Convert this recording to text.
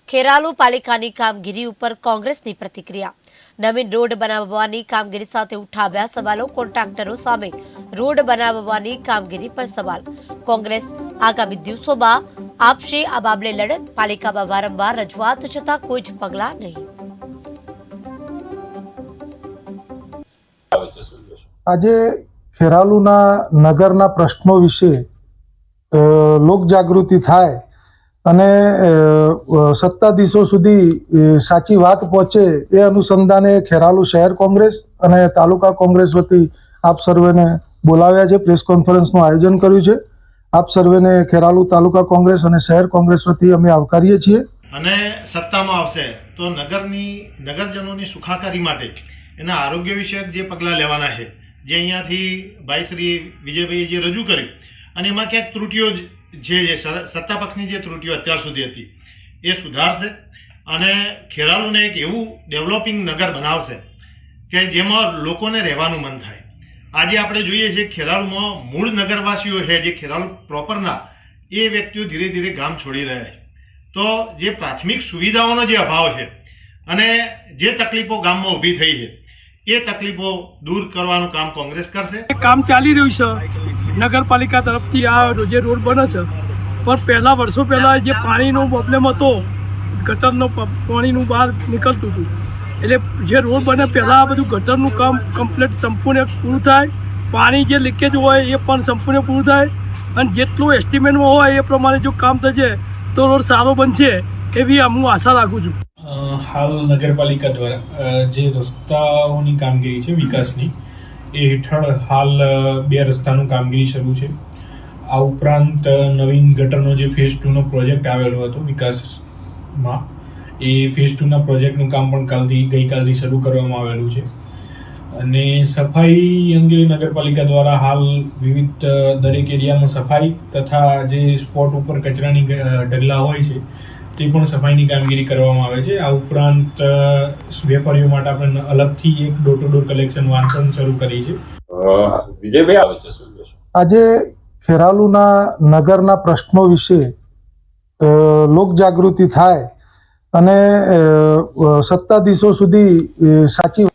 ખેરાલુ પાલિકાની કામગીરી ઉપર કોંગ્રેસની પ્રતિક્રિયા। નવીન રોડ બનાવવાની કામગીરી સાથે ઉઠાવ્યા સવાલો। કોન્ટ્રાક્ટરો સામે રોડ બનાવવાની કામગીરી પર સવાલ। કોંગ્રેસ આગામી દિવસોમાં આપશે આ બાબતે લડત। પાલિકામાં વારંવાર રજૂઆત છતાં કોઈ જ પગલાં નહીં। આજે ખેરાલુના નગરના પ્રશ્નો વિશે લોક જાગૃતિ થાય અને સત્તાધીશો સુધી સાચી વાત પહોંચે એ અનુસંધાને ખેરાલુ શહેર કોંગ્રેસ અને તાલુકા કોંગ્રેસ વતી આપ સર્વેને બોલાવ્યા છે। પ્રેસ કોન્ફરન્સનું આયોજન કર્યું છે। આપ સર્વેને ખેરાલુ તાલુકા કોંગ્રેસ અને શહેર કોંગ્રેસ વતી અમે આવકારીએ છીએ। અને સત્તામાં આવશે તો નગરજનોની સુખાકારી માટે એના આરોગ્ય વિષયક જે પગલાં લેવાના છે, જે અહીંયાથી ભાઈ શ્રી વિજયભાઈએ જે રજૂ કર્યું, અને એમાં ક્યાંક ત્રુટીઓ જે સત્તા પક્ષની જે ત્રુટીઓ અત્યાર સુધી હતી એ સુધારશે અને ખેરાલુને એક એવું ડેવલપિંગ નગર બનાવશે કે જેમાં લોકોને રહેવાનું મન થાય। આજે આપણે જોઈએ છીએ ખેરાલુમાં મૂળ નગરવાસીઓ છે, જે ખેરાલુ પ્રોપરના, એ વ્યક્તિઓ ધીરે ધીરે ગામ છોડી રહ્યા છે। તો જે પ્રાથમિક સુવિધાઓનો જે અભાવ છે અને જે તકલીફો ગામમાં ઊભી થઈ છે એ તકલીફો દૂર કરવાનું કામ કોંગ્રેસ કરશે। કામ ચાલી રહ્યું છે નગરપાલિકા તરફથી। આ જે રોડ બને છે પણ પહેલાં વર્ષો પહેલાં જે પાણીનો પ્રોબ્લેમ હતો, ગટરનો પાણીનું બહાર નીકળતું હતું, એટલે જે રોડ બને પહેલાં આ બધું ગટરનું કામ કમ્પ્લીટ સંપૂર્ણ પૂરું થાય, પાણી જે લીકેજ હોય એ પણ સંપૂર્ણ પૂરું થાય, અને જેટલું એસ્ટિમેટમાં હોય એ પ્રમાણે જો કામ થશે તો રોડ સારો બનશે એવી હું આશા રાખું છું। હાલ નગરપાલિકા દ્વારા જે રસ્તાઓની કામગીરી છે વિકાસની, એ હેઠળ હાલ 2 રસ્તાનું કામગીરી શરૂ છે। આ ઉપરાંત નવીન ગટરનો જે ફેઝ 2નો પ્રોજેક્ટ આવેલો હતો વિકાસમાં, એ ફેઝ 2ના પ્રોજેક્ટનું કામ પણ ગઈકાલથી શરૂ કરવામાં આવેલું છે। અને સફાઈ અંગે નગરપાલિકા દ્વારા હાલ વિવિધ દરેક એરિયામાં સફાઈ તથા જે સ્પોટ ઉપર કચરાની ઢગલા હોય છે તે પણ સફાઈની કામગીરી કરવામાં આવે છે। આ ઉપરાંત વેપારીઓ માટે આપણે અલગથી એક door to door collection van પણ શરૂ કરી છે। વિજયભાઈ, આજે ખેરાલુના નગરના પ્રશ્નો વિશે લોક જાગૃતિ થાય અને સત્તાધીશો સુધી સાચી